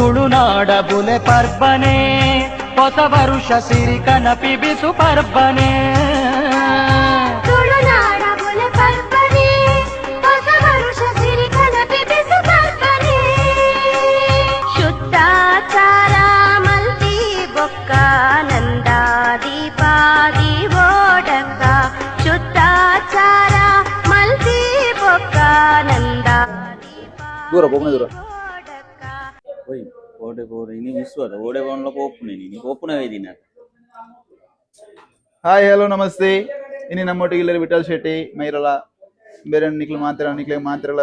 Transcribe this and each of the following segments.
ತುಳುನಾಡ ಬುಲೆ ಪರ್ಬನೆ ಹೊಸ ವರುಷ ಸಿರಿ ಕನಪಿ ಬಿಸು ಪರ್ಬನೆ ತುಳುನಾಡ ಬುಲೆ ಪರ್ಬನೆ ಹೊಸ ವರುಷ ಸಿರಿ ಕನಪಿ ಬಿಸು ಪರ್ಬನೆ ಶುದ್ಧಾಚಾರ ಮಲ್ತಿ ಬೊಕ್ಕ ನಂದ ದೀಪಾದಿ ಓಡಕ್ಕ ಶುದ್ಧಾಚಾರ ಮಲ್ತಿ ಬೊಕ್ಕ ನಂದ ದೂರ ಬೋಪನೆ ದೂರ Oi, ini miswada. Ode bonlo open ini. Open ಆಗಿದೆ ಹಾಯ್ ಹಲೋ ನಮಸ್ತೆ. ಇನ್ನು ನಮ್ಮೊಟ್ಟಿಗೆ ಇಲ್ಲರಿ ವಿಠಲ್ ಶೆಟ್ಟಿ ಮೈರಳ ಬೇರೆ ನಿಕ್ಲು ಮಾತ್ರ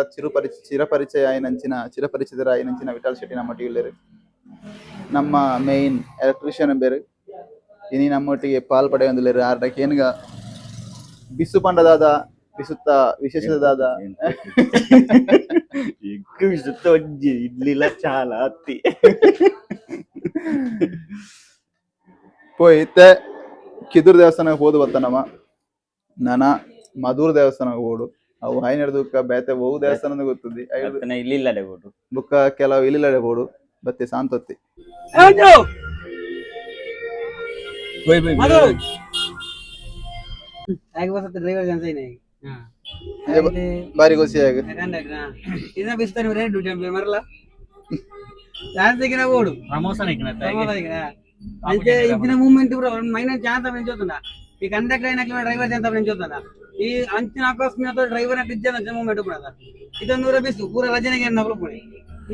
ಚಿರಪರಿಚಿತರಾಯಿನಂಚಿನ ವಿಠಲ್ ಶೆಟ್ಟಿ ನಮ್ಮೊಟ್ಟಿಗೆ ಇಲ್ಲರಿ. ನಮ್ಮ ಮೇನ್ ಎಲೆಕ್ಟ್ರಿಷಿಯನ್ ಬೇರೆ ಇನಿ ನಮ್ಮೊಟ್ಟಿಗೆ ಪಾಲ್ಪಡೆ ಒಂದಿಲ್ಲರಿ ಆರ್ಡಕ್ಕೆ ಏನ್ಗ ಬಿಸು ಪಂಡದಾದ ಬಿಸುತ್ತ ವಿಶೇಷದಾದ ఎక్కువ విసుತ್ತ వచ్చి ఇడ్లీలా చాలా అత్తి పోయితే ಕಿದೂರು ದೇವಸ್ಥಾನಕ್ಕೆ ಹೋದು ಬತ್ತನಮ್ಮ ನಾನ ಮಧೂರ್ ದೇವಸ್ಥಾನಕ್ಕೆ ಹೋಡು ಅವು ಹೈ ನಡೆದಕ್ಕ ಬೇತೆ ಬಹು ದೇವಸ್ಥಾನದ ಗೊತ್ತದಿ ಇಲ್ಲಿಲ್ಲಡೆ ಬೋಡು ಬುಕ್ಕ ಕೆಲವು ಇಲ್ಲಿಲ್ಲಡೆ ಬೋಡು ಬತ್ತೆ ಶಾಂತೊತ್ತಿ ಡ್ರೈವರ್ ಜಾನ್ಸ ಬಾರಿ ಖುಷಿಯಾಗ ಇದನ್ನ ಬಿಸ್ತಾನೆ ಡ್ಯೂಟಿ ಮರಲ್ಲ ಚಾನ್ಸ್ ಓಡು ಪ್ರಮೋಷನ್ అంటే ఇచ్చిన మూమెంట్ కూడా మైనస్ ఛాన్స్ అని చూస్తున్నా ఈ కండక్టర్ అయినా డ్రైవర్ ఛాన్స్ అని చూస్తున్నా ఈ అంచిన ఆకస్మిక డ్రైవర్ అంటే ఇచ్చిన మూమెంట్ కూడా ಇದೊಂದು ರಬಿಸು ಪೂರ ರಜನೆಗೆ ನಾವು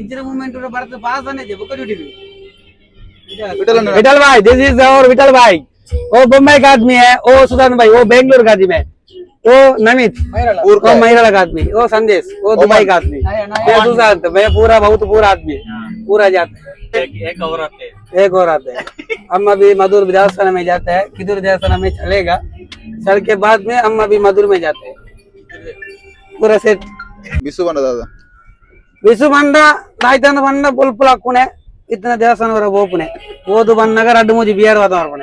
ಇಚ್ಚಿನ ಮೂಮೆಂಟ್ ಕೂಡ ಬರ್ತದೆ ಪಾಸ್ ಅನ್ನೇ ಬುಕ್ಕ ಡ್ಯೂಟಿ विठल भाई दिस इज और विठल भाई वो बम्बई का आदमी है वो सुदान भाई वो बेंगलुरु का आदमी है वो नमित वो मैरला का आदमी वो संदेश वो दुबई का आदमी मैं सुशांत मैं पूरा बहुत पूरा आदमी पूरा जाते एक और आते हैं हम अभी मधुर देवस्थान में जाते हैं किधर देवस्थान में चलेगा चल के बाद में हम अभी मधुर में जाते हैं पूरा सेट ಬಿಸು ಬಂದದ विशु बंदा राजधानी बंदा पुल हाकुने इतना देवस्थान ओपने ओदु बन्नाग रड्डु मुझे बियर वातावरण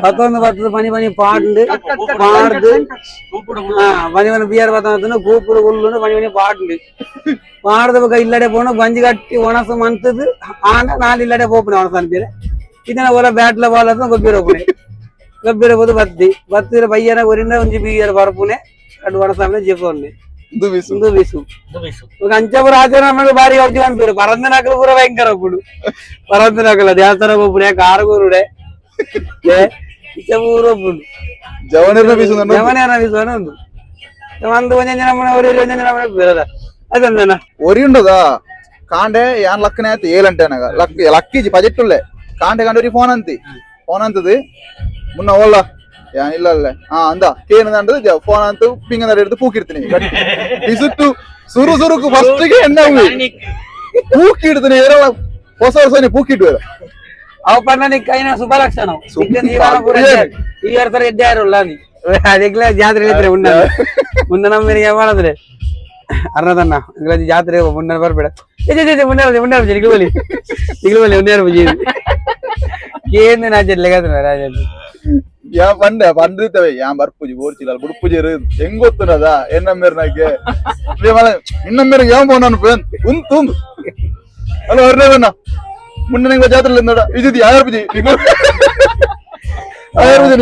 मत्तोंदु बर्तदे पनी पनी पाडु पनी पनी बियर वातावरण गूपुरु गुल्लुनु पनी पनी पाडु पाडद बग इल्लडे पोनु बंजी कट्टी ओनसु मंतदु आंड नाल इल्लडे पोपने ओनसु अनिपिरे इदन ओला बैट्ल बाल अतु गब्बिर पोदु बत्ति बय्यन ओरिंद उंजी बियर बरपुने अडु ओनसु जेपोन्ने ಅಂಚಪುರ ಆಚರಣೆ ನಮಗೆ ಬಾರಿ ಹೋಗ್ತೀವಿ ಅನ್ಪೇರು ಪರಂದನಕಲು ಪೂರ ಭಯಂಕರ ಒಬ್ಬಡು ಪರಂದನಕಲ ದೇವಸ್ಥಾನ ಒಬ್ಬನೇ ಕಾರಗೂರುಡೆ ಇಚ್ಚಪೂರ ಒಬ್ಬಡು ಜವನೇರ ಬೀಸುವನ ಒಂದು ಒಂದೇ ಜನ ಒಂದೇ ಜನ ಬೇರದ ಅದಂದನ ಒರಿ ఉండదా కాండే యాన్ లక్కనే అయితే ఏలంటే అనగా లక్కీజి బడ్జెట్ కాండే కంటే ఒక ఫోన్ అంతది ಮುನ್ನ ಓಲ್ಲ ಇಲ್ಲಲ್ಲೇ ಅಂದ ಕೇನದಂದ್ರೆ ಫೋನ್ ಅಂತೂ ಪಿಂಗ್ ಅಂತ ಹಿಡಿದು ಪೂಕಿಡ್ತೀನಿ ಬಿಸುಟ್ಟು ಸುರುಕು ಫಸ್ಟ್ಗೆ ಎಣ್ಣೆ ಪೂಕಿಡ್ತೀನಿ ಹೊಸ ವರ್ಷ ಪೂಕಿಟ್ಟು ಅವ ಪಣ್ಣನಿಗೆ ಕೈನ ಶುಭಲಕ್ಷಣ ಈ ವರ್ಷ ಎಡ್ಡೆ ಯಾರಲ್ಲ ನೀ ಅದಕ್ಕೆ ಜಾತ್ರೆ ಇದ್ರೆ ಮುಂದೆ ನಮ್ಮನಿಗೆ ಮಾಡಿದ್ರೆ ಅರ್ಣದನ್ನ ಜಾತ್ರೆ ಮುಂದೆ ಬರ್ಬೇಡ ಮುಂದೆ ನಿಗ್ಲು ಏನು ನಾ ಜಲ್ಲೆಗಾದ್ರೆ ರಾಜ ಯಾ ಪಂಡಿತವೆ ಯಾ ಬರ್ಪುಜಿ ಓರ್ಚಿಲ್ಲ ಬುಡುಪುಜಿ ಹೆಂಗ್ ಗೊತ್ತುನದ ಎನ್ನಮ್ಮೇರ್ನಾಗೆ ಇನ್ನೊಮ್ಮೇರಿಗೆ ಯಾವ ಫೋನ್ ಉಂತು ಅಲ್ಲ ಹೊರನೇವನ್ನ ಮುಂದೆ ನಿಂಗೆ ಜಾತ್ರೆ ನೋಡ ಇದು ಯಾರು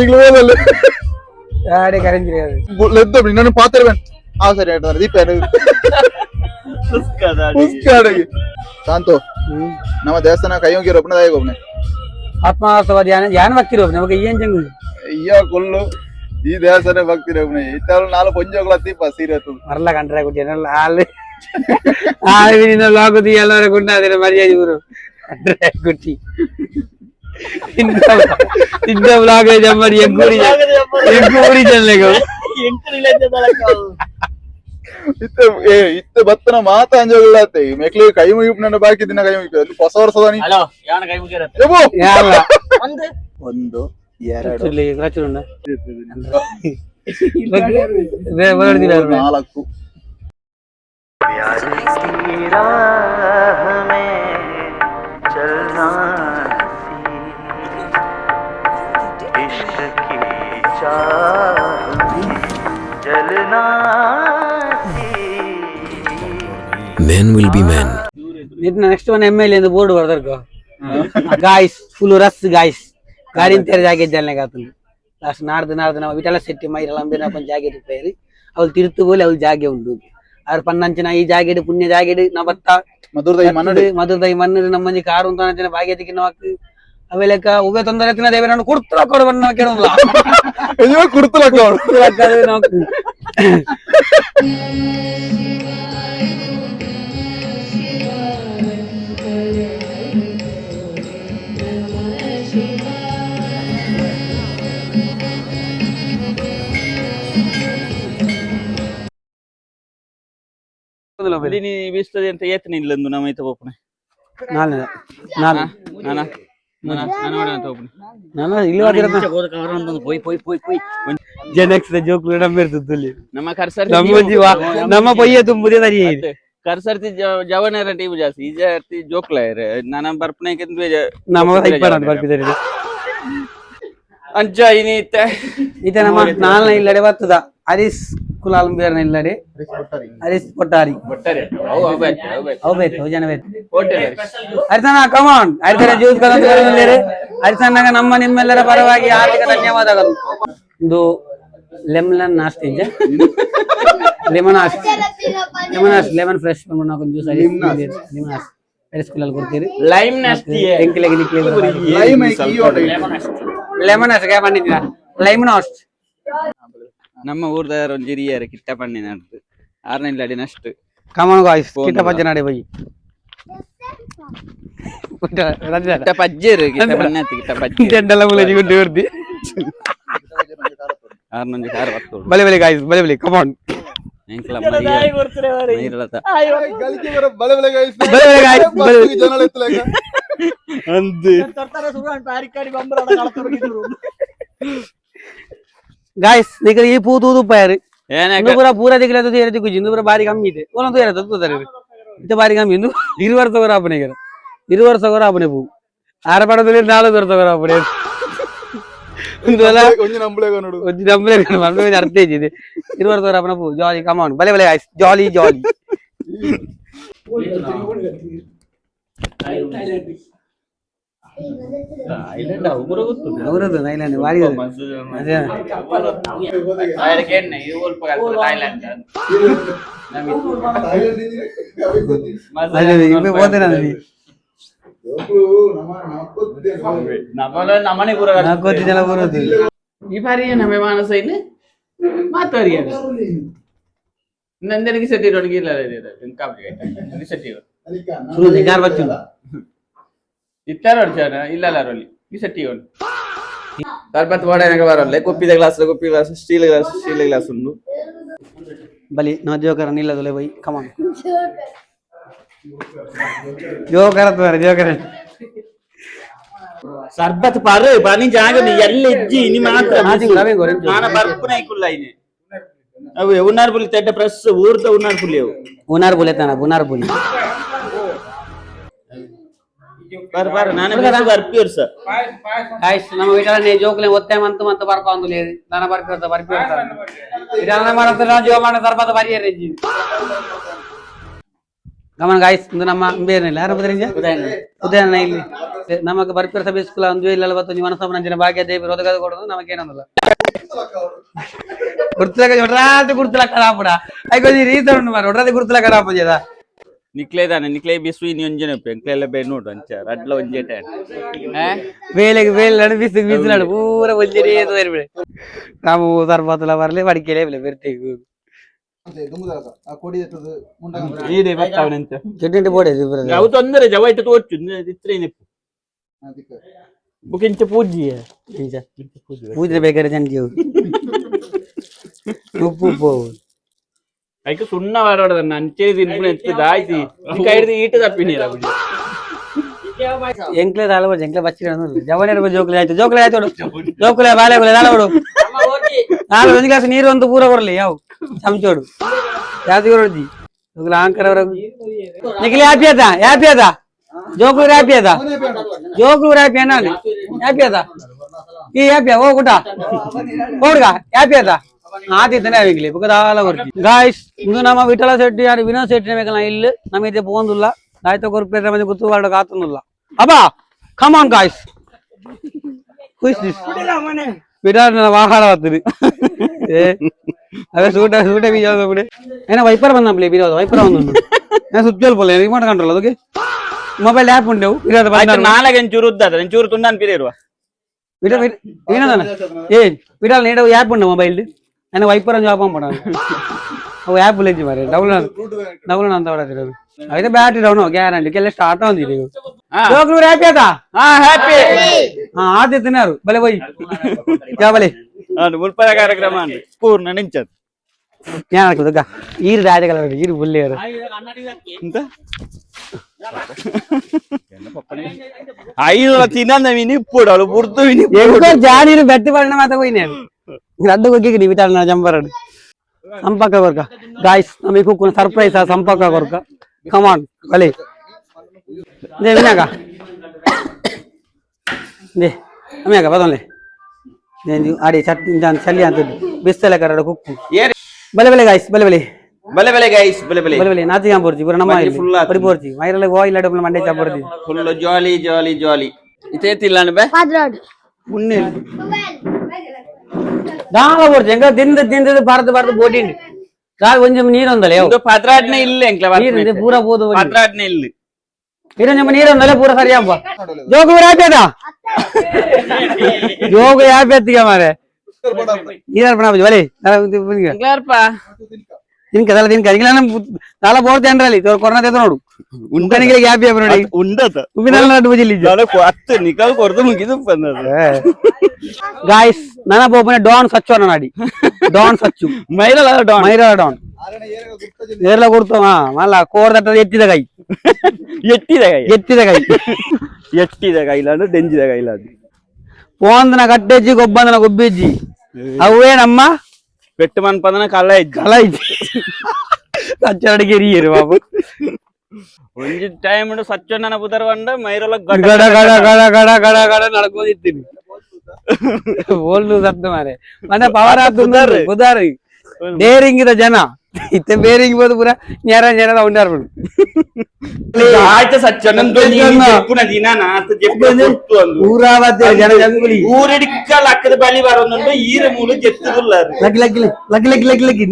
ನಿಗ್ಲು ಹೋಗಲ್ಲ ಯಾರೇ ಕರೆಂಜಿ ಲೆದ್ದು ನಾನು ಪಾತ್ರ ಸರಿ ಹೇಳ್ತಾರೆ ದೀಪ ಶಾಂತು ನಮ್ಮ ದೇವಸ್ಥಾನ ಕೈ ಹೋಗಿರೋ ಒಬ್ಬನೇ ಆತ್ಮವಾಸ್ತವ ಧ್ಯಾನ ಭಕ್ತಿ ರೋಗ ನಮಗೆ ಏನ್ ಚಂಗ ಅಯ್ಯೋ ಕೊಲ್ಲು ಈ ದೇವಸ್ಥಾನ ಭಕ್ತಿ ರೋಗ ಇತ್ತಾರು ನಾಲ್ಕು ಪಂಜೋಗಳ ದೀಪ ಸೀರೆ ಮರಲ ಕಂಡ್ರೆ ಕುಟ್ಟಿಯಲ್ಲ ಹಾಲು ಲಾಗುದಿ ಎಲ್ಲರ ಗುಂಡಾದ್ರೆ ಮರ್ಯಾದೆ ಊರು ಕಂಡ್ರೆ ಕುಟ್ಟಿ ತಿಂದ ಬ್ಲಾಗ್ ಜಮ್ಮಡಿ ಎಂಗೂರಿ ಜಲ್ಲೆಗ ಇತ್ತ ಬತ್ತನ ಮಾತಾ ಅಂಜೋಗಳಾತೆ ಮೆಕ್ಲಿ ಕೈ ಮುಗಿಪ್ನ ಬಾಕಿ ದಿನ ಕೈ ಮುಗಿ ಹೊಸ ವರ್ಷದ ಒಂದು ಎರಡು ನಾಲ್ಕು Men will be men. ಇನ್ನು ನೆಕ್ಸ್ಟ್ ಒನ್ MLA ಎಂದು ಬೋರ್ಡ್ ಬರ್ದರ್ಕೋ ಗಾಯ್ಸ್ ಫುಲ್ ರಸ್ ಗಾಯ್ಸ್ ಗಾಡಿ ತೆರ ಜಾಗೆ ಜಲ್ನೆ ಕಾತುಂಡು ಲಾಸ್ಟ್ ನಾಡ್ದು ನಮ್ಮ ವಿಠಲ ಶೆಟ್ಟಿ ಮೈರಲ ಅಂಬಿನ ಕೊಂಚ ಜಾಗೆ ಇರ್ತಾರೆ ಅವ್ಳು ತಿರುತು ಬೋಲಿ ಅವ್ಳು ಜಾಗೆ ಉಂಡು ಅವ್ರ ಪನ್ನಂಚಿನ ಈ ಜಾಗೆಡು ಪುಣ್ಯ ಜಾಗೆಡು ನಾ ಬತ್ತ ಮಧುರದೈ ಮಣ್ಣು ನಮ್ಮಂಜಿ ಕಾರು ಅಂತ ಭಾಗ್ಯ ತಿಕ್ಕಿನ ವಾಕ್ ಅವೆಲೆಕ್ಕ ಉಬೆ ತೊಂದರೆ ಎತ್ತಿನ ದೇವರನ್ನು ಕುಡ್ತಲ ಕೊಡು ಬಣ್ಣ ಕೇಳೋಲ್ಲ ಕುಡ್ತಲ ಬೀಸ್ತದೆ ಅಂತ ಏತನ ಇಲ್ಲಂದು ನಮ್ಮ ಐತ ಒಪ್ಪನೆ ನಮ್ಮ ಪೊಯ್ಯ ತುಂಬುದೇ ತರಿ ಕರ್ಸರ್ತಿ ಜವನರ ಟೀಮ್ ಜಾಸ್ತಿ ಈ ಜಾಸ್ತಿ ಜೋಕ್ಲ ನನ್ನ ಬರ್ಪನೆ ನಮ್ಮ ಬರ್ಪಿದ್ದಾರೆ ಅಂಚ ಈತ ನಮ್ಮ ನಾಲ್ನ ಇಲ್ಲಡೆ ಬರ್ತದ ಹರೀಶ್ ಕುಲಾಲ್ ಬೇರ್ನ ಇಲ್ಲಡೆ ಹರೀಶ್ ಕೊಟ್ಟಾರಿ ಅವು ಬೇಕು ಜನ ಬೇಕು ಹರಿಸಣ್ಣ ಕಮಾನ್ ಹರಿಸಣ್ಣ ಜ್ಯೂಸ್ ಹರಿಸಣ್ಣಗ ನಮ್ಮ ನಿಮ್ಮೆಲ್ಲರ ಪರವಾಗಿ ಹಾರ್ದಿಕ ಧನ್ಯವಾದಗಳು ಒಂದು ಲೆಮನ್ ನಾಸ್ಟ್ ಇದೆ lemon fresh juice Harish Kulal ಕೊಡ್ತೀರಿ ಲೈಮ್ ನಾಸ್ಟಿ ಲೆಮನ್ ಅಷ್ಟು ಬಂದಿದ್ದೀರಾ ಲೈಮ್ ನಾಸ್ಟ್ ನಮ್ಮ ಊರ್ದಾರ ಒಂದು ಹಿರಿಯರು ಕಿಟ್ಟ ಪಣ್ಣೆ ನಡ್ದು 6ನೇ ಇಲ್ಲಡಿ ನಷ್ಟು ಕಮನ್ ಗಾಯ್ಸ್ ಕಿಟ್ಟ ಪಜ್ಜೆ ನಡೆ ಬೈ ಕಿಟ್ಟ ಪಜ್ಜೆರು ಕಿಟ್ಟ ಪಣ್ಣೆ ಕಿಟ್ಟ ಪಜ್ಜೆ ಎಂಡೆಲ್ಲ ಮುಲಜಿ ಗುಡ್ಡಿ ಹೊರ್ದಿ 6 ಕಾರ್ ಬರ್ತೋಳು ಬಲೆ ಗಾಯ್ಸ್ ಬಲೆ ಕಮನ್ ಎಂಕ್ಲ ಮೈರಲತ ಬಲೆ ಗಾಯ್ಸ್ ಅಂದೆ ಗಾಯ್ಸ್ ನಿಕಲ್ ಈ ಪೂ ತೂದು ಪಾಯರು ಪೂರಾ ದಿಕ್ಕಲ ದಿಕ್ಕುಜಿ ಇಂದು ಪೂರ ಬಾರಿ ಕಮ್ಮಿ ಇದೆ ಒಂದೊಂದು ಇರತ್ತೆ ಇತ್ತೆ ಬಾರಿ ಕಮ್ಮಿ ಇಂದು 20 ವರ್ಷ ತಗೋರ ಅಪ್ಪನೆ 20 ವರ್ಷ ತಗೋರ ಅಪ್ಪನೆ ಪೂ 6 ಪಡದಲ್ಲಿ 4 ವರ್ಷ ತಗೋರ ಅಪ್ಪನೆ ಅರ್ಥ ಇದೆ 20 ವರ್ಷ ತಗೋರ ಅಪ್ಪನ ಪೂ ಜಾಲಿ ಕಮಾನ್ ಬಲೆ ಗಾಯ್ಸ್ ಜಾಲಿ ಅವರದ್ದು ಥೈಲ್ಯಾಂಡ್ ಬಾರಿ ಈ ಬಾರಿ ನಮ್ಮ ಮಾನಸ ಇಲ್ಲಿ ಮಾತಾಡಿ ನಂದನಿಗೆ ಸೆಟ್ಟಿ ರೊಡಗಿ ಇಲ್ಲ ಇತ್ತಾರ ಇಲ್ಲ ಈ ಸೆಟ್ಟಿ ಸರ್ಬತ್ ವಾಡನೆಗೆ ಬರಲ್ಲ ಕುಪ್ಪಿದ ಗ್ಲಾಸ್ ಸ್ಟೀಲ್ ಗ್ಲಾಸ್ ಉಂಡು ಬಲಿ ನಾ ಜೋಕರ ನಿಲ್ಲದಲೆ ಬೈ ಕಮಾನ್ ಜೋಕರ ಸರ್ಬತ್ ಪಾರು ಬನಿ ಜಾಗ ಎಲ್ಲಿ ಇಜ್ಜಿ ನಿ ಮಾತ್ರ ನಾನ ಬರ್ಪುನ ಇಕ್ಕುಲ್ಲ ಐನೆ ಅವು ಉನ್ನಾರ್ ಪುಲಿ ತೆಡ್ಡ ಪ್ರೆಸ್ ಊರ್ದ ಉನ್ನಾರ್ ಪುಲಿ ಅವು ಉನ್ನಾರ್ ಪುಲಿ ತಾನ ಉನ್ನಾರ್ ಪುಲಿ ಬಾರ ನಾನೇ ಬರ್ಪಿಯರ್ ಸರ್ ಗಾಯ್ಸ್ ನಮ್ಮ ವಿಟಾಲನೆ ಜೋಕ್ಲೆ ಒತ್ತೆ ಮಂತ ಬರ್ಪ ಒಂದು ಲೇದಿ ನಾನ ಬರ್ಪಿರ್ತ ವಿಟಾಲನೆ ಮಾಡತ ಜೋ ಮಾಡ ಸರ್ಬತ ಬಾರಿಯರ್ ಇಜ್ಜಿ ಗಮನ ಗಾಯ್ಸ್ ಇಂದು ನಮ್ಮ ಬೇರೆನಿಲ್ಲ ಯಾರು ಬದರಿಂದ ಉದಯನ ಇಲ್ಲಿ ನಮಗೆ ಬರ್ಪಿರ ಸಭೆ ಸ್ಕೂಲ್ ಒಂದು ಇಲ್ಲ ಬತ್ತು ನೀವು ಮನಸ್ಸು ನಂಜಿನ ಭಾಗ್ಯ ದೇವಿ ರೋದಗದ ಕೊಡೋದು ನಮಗೇನೊಂದಿಲ್ಲ ಗುರ್ತಲ ಕಡಾಪುಡ ಐಕೊಂದು ರೀಸನ್ ಉಂಟು ಮಾರ ಒಡ್ರದೆ ಗುರ್ತಲ ಕಡಾಪದ ನಿಕ್ಲೆ ಬಿಸು ಒಂಜನೆ ಎಂಕ್ಲೆಲ್ಲ ಬೇ ನೋಡು ಅಂಚ ರಡ್ಲ ಒಂಜೇಟ ಬೇಲೆಗೆ ನಡು ಬಿಸಿಲು ನಡು ಪೂರ ಒಂಜನೇ ತೋರ್ಬಿಡೆ ನಾವು ಸರ್ಬತ್ತಲ ಬರಲಿ ಬಡಿಕೆಲೇ ಬೆರ್ತೆಗು చెట్టు పోడే తొందర జవాయిత తోచ్చు బుకించ పూజ పూజ ಬೇಕಾರೆ ಜಂಜಿ ಉಪ್ಪು పోవు అయితే సున్నా వాడదన్న అంచే తినుకుని ఎంత దాయితి ఇంకా ఇడిది ఈట తప్పినీరా ಎಂಕ್ಲೆ ದಾಳವ ಎಂಕ್ಲೆ ಬಚ್ಚಿರನು ಜವನೇರ ಜೋಕ್ಲೆ ಆಯ್ತು ಜೋಕ್ಲೆ ಬಾಲೆ ದಾಳವಡು ನಾನು ಒಂದು ಗ್ಲಾಸ್ ನೀರು ಒಂದು ಪೂರ ಕೊಡಲಿ ಯಾವ ಚಮಚೋಡು ಯಾವ್ದು ಕೊಡೋದಿ ಜೋಕ್ಲೆ ಆಂಕರ್ ಅವರ ನಿಖಿಲ್ ಹ್ಯಾಪಿ ಅದ ಜೋಕ್ಲೂರ್ ಹ್ಯಾಪಿ ನಾನು ಹ್ಯಾಪಿ ಅದ ಈ ಹ್ಯಾಪಿಯ ಹೋಗುಟ ಹೋಡ್ಗ ಹ್ಯಾಪಿ ಅದ ಆದಿತ್ತನೆ ಅವಿಗ್ಲಿ ಬುಕದಾಲ ಬರ್ತಿ ಗಾಯ್ಸ್ ಇದು ನಮ್ಮ ವಿಠಲ ಶೆಟ್ಟಿ ಯಾರು ವಿನೋದ್ ಶೆಟ್ಟಿ ಬೇಕಲ್ಲ ಇಲ್ಲಿ ನಮಗೆ ಪೋಂದುಲ್ಲ Daito korpeta manje kutu varda kaatunulla. Abba, come on guys. Who is this? Vidar na vahara vattiri. Ave suit video pide. Ena wiper banna play video wiper vandu. Na switch pole remote control adoke. Mobile app undevu. Vidar banna. ನಾಳೆಗೆ ಒಂಚೂರು ಉದ್ದದ ಒಂಚೂರು ತುಂಡನ್ ಪಿರೇರುವ Vidar ಏನದನ Vidar need app undu mobile di. Ena wiper anju apam pada. Avu app lenji mare download anta vadadiru. Avide battery down guarantee kelle start avundidi. Joglu happy ada? Happy ఆది తిన్నారు భలే పోయి చావలే ಮುಲ್ಪದ ಕಾರ್ಯಕ್ರಮ ಅಂడి ಪೂರ್ಣ ನಿಂಚದ್ ಯಾನಕ್ಕೆ ದಗ ಈರು ರಾಜಗಳ ಈರು ಬುಲ್ಲೇರು ಎಂತ ಐದು ತಿನ್ನ ವಿನಿ ಇಪ್ಪುಡು ಬುರ್ದು ವಿನಿ ఎక్కువ జానీరు బెట్టి పడిన మాత పోయి నేను రద్దు కొక్కి నీ విటాడు నా జంపరాడు సంపక్క కొరక గాయ్స్ మీకు కొన్ని సర్ప్రైజ్ ఆ సంపక్క కొరక కమాన్ భలే దే వినాక దే అమ్మేక పదంలే నేను ఆడి చట్టి దాని చల్లి అంత బిస్తల కరడ కుక్కు బలే బలే గాయ్స్ బలే బలే ಬಲೆ ಬಲೆ ಗೈಸ್ ಬಲೆ ಬಲೆ ಬಲೇ ಬಲೇ ನಾತಿ ಜಾಂಪೋರ್ಜಿ ಪೂರ ನಮ್ಮ ಪಡಿ ಪೋರ್ಜಿ ಮೈರಲ್ಲ ಹೋಗಿ ಇಲ್ಲ ಡಬಲ್ ಮಂಡೆ ಚಾಪೋರ್ಜಿ ಫುಲ್ ಜಾಲಿ ಜಾಲಿ ಜಾಲಿ ಇತೇತಿಲ್ಲ ಅನ್ಬೆ Quadrado. ಮುನ್ನೆ ದಾಳ ಪೋರ್ಜಿ ಎಂಗ ತಿಂದ ಭಾರತ ಬೋಟಿಂಡ್ ಸಾರ್ ಒಂಜಂ ನೀರು ಒಂದಲೆ ಇಂದು ಪದ್ರಾಡ್ನೆ ಇಲ್ಲ ಎಂಕ್ಲ ನೀರು ಪೂರ ಬೋದು ಪದ್ರಾಡ್ನೆ ಇಲ್ಲ ಇರಂಜಂ ನೀರು ಒಂದಲೆ ಪೂರ ಸರಿ ಅಪ್ಪ ಜೋಗು ಯಾಪೇದ ಜೋಗು ಯಾಪೇತಿಗೆ ಮಾರೆ ನೀರು ಬಣ ಬಲೆ ಎಂಕ್ಲಾರ್ಪ దీనికి కదా దీనికి అడిగిన చాలా పోతే అంటాలి కొరనా తెస్తున్నాడు ఉండడానికి గ్యాప్ చెప్పినాడు ఉండదు ఉప్పినట్టు బుజిల్లి అత్త నికాల్ కొరత ముగిదు గాయస్ నానా పోపనే డాన్ సచ్చు అన్నాడు డాన్ సచ్చు మైరల డాన్ ఏర్ల కొడుతామా మళ్ళా కోరదట్ట ಎಟ್ಟಿದ ಕೈಲಾಡು ಡೆಂಜಿದ ಕೈಲಾಡು పోందన కట్టేసి గొబ్బందన గొబ్బేసి అవేనమ్మా పెట్టు మన పదన కళ్ళ సచ్చడికి ఎరియరు బాబు ಒಂಜಿ ಟೈಮ್ ಸಚ್ಚೊಂಡನ ಬುದರ್ವಂಡ ಮೈರೊಲ ಗಡ ಗಡ ಗಡ ಗಡ ಗಡ ಗಡ ನಡ್ಕೋದಿತ್ತೀನಿ ಓಲ್ಡು ಸತ್ತು ಮಾರೆ ಮನೆ ಪವರ್ ಆತುಂದಾರು ಬುದಾರು ಡೇರಿಂಗ್ ಇದ ಜನ ಇತ್ತೆ ಬೇರಿಂಗ್ ಬೋದು ಪೂರ ನೇರ ನೇರ ಉಂಡಾರು ಆಯ್ತು ಸಚ್ಚೊಂಡ ದಿನ ಊರಾವತಿ ಜನ ಜಂಗುಲಿ ಊರಿಡಿಕ್ಕಲ್ ಅಕ್ಕದ ಬಳಿ ಬರೋದು ಈರ ಮೂಲು ಜೆತ್ತುಲ್ಲ ಲಗ್ಗಿ ಲಗ್ಗಿ ಲಗ್ಗಿ ಲಗ್ಗಿ ಲಗ್ಗಿ ಲಗ್ಗಿ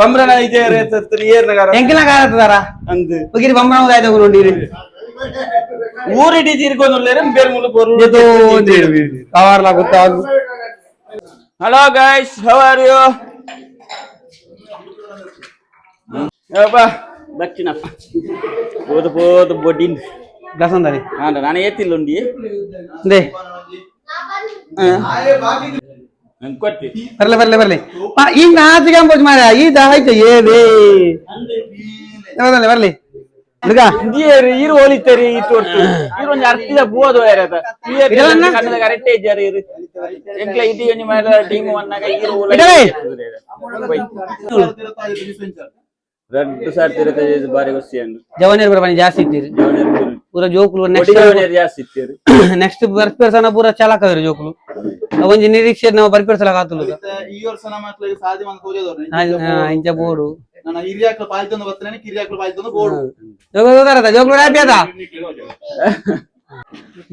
ಪಂಬ್ರನ ಇದೆ ಏರ್ನಗಾರ ಎಂಕಿನ ಕಾರತ್ತಾರ ಅಂದು ಬಗಿರಿ ಪಂಬ್ರನ ಆಯ್ತು ನೋಡಿರಿ ಊರಿಡಿ ತೀರ್ಕೊಂಡ್ರೆ ಬೇರೆ ಮೂಲ ಬರು ಕವರ್ಲ ಗೊತ್ತಾಗು hello guys how are you ಅಬ್ಬಾ ದಕ್ಷಿಣ ಪೋದು ಬೊಡಿನ್ ಗಸಂದರಿ ನಾನು ಏತಿಲ್ಲ ಉಂಡಿ ದೇ ಕೊಟ್ಟಿ ಬರ್ಲೆ ಈಗ ನಾಚಿಗೆ ಅಂಬೋಜ್ ಮಾರ ಈ ಆಯ್ತು ಏದೇ ಬರ್ಲಿ ಹುಡುಗ ಈರು ಹೋಲಿತಾರೆ ಇಟ್ಟು ಇರು ಒಂದು ಅರ್ತಿದ ಬೋದು ಕನ್ನಡ ಕರೆಕ್ಟೇ ಇದ್ದಾರೆ ಇರು ಎಂಕ್ಲ ಇಟಿ ಒಂಜಿ ಮೇಲೆ ಟೀಮ್ ವನ್ನಾಗ ಈರು రెండు సార్ తిరుగుతా బారీ వస్తాయండి జవనేరు కూడా పని జాస్తి ఇచ్చారు పూర జోకులు ಜಾಸ್ತಿ ಇತ್ತೀರಿ ನೆಕ್ಸ್ಟ್ ಬರ್ಪೇರ್ಸನ ಪೂರ ಚಾಲಕ ಅದ್ರ ಜೋಕುಲು ಒಂಜಿ ನಿರೀಕ್ಷೆ ನಾವು ಬರ್ಪೇರ್ಸಲ ಕಾತುಲು ಈ ವರ್ಷ ನಮ್ಮ ಮಕ್ಕಳಿಗೆ ಸಾಧ್ಯ ಅಂತ ಹೋಗೋದು ಇಂಚ ಬೋಡು ನನ್ನ ಹಿರಿಯಾಕ್ಲ ಪಾಲ್ತೊಂದು ಬರ್ತೇನೆ ಕಿರಿಯಾಕ್ಲ ಪಾಲ್ತೊಂದು ಬೋಡು ಜೋಕುಲು ಹ್ಯಾಪಿ ಅದ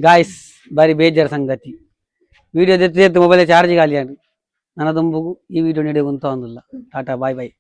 ಗಾಯ್ಸ್ ಬಾರಿ ಬೇಜಾರು ಸಂಗತಿ ವಿಡಿಯೋ ಎತ್ತಿ ಮೊಬೈಲ್ ಚಾರ್ಜ್ ಖಾಲಿ ಆಗಿ ನನ್ನ ತುಂಬು ಈ ವಿಡಿಯೋ ನಡೆಯುವಂತ ಒಂದಿಲ್ಲ ಟಾಟಾ ಬಾಯ್ ಬಾಯ್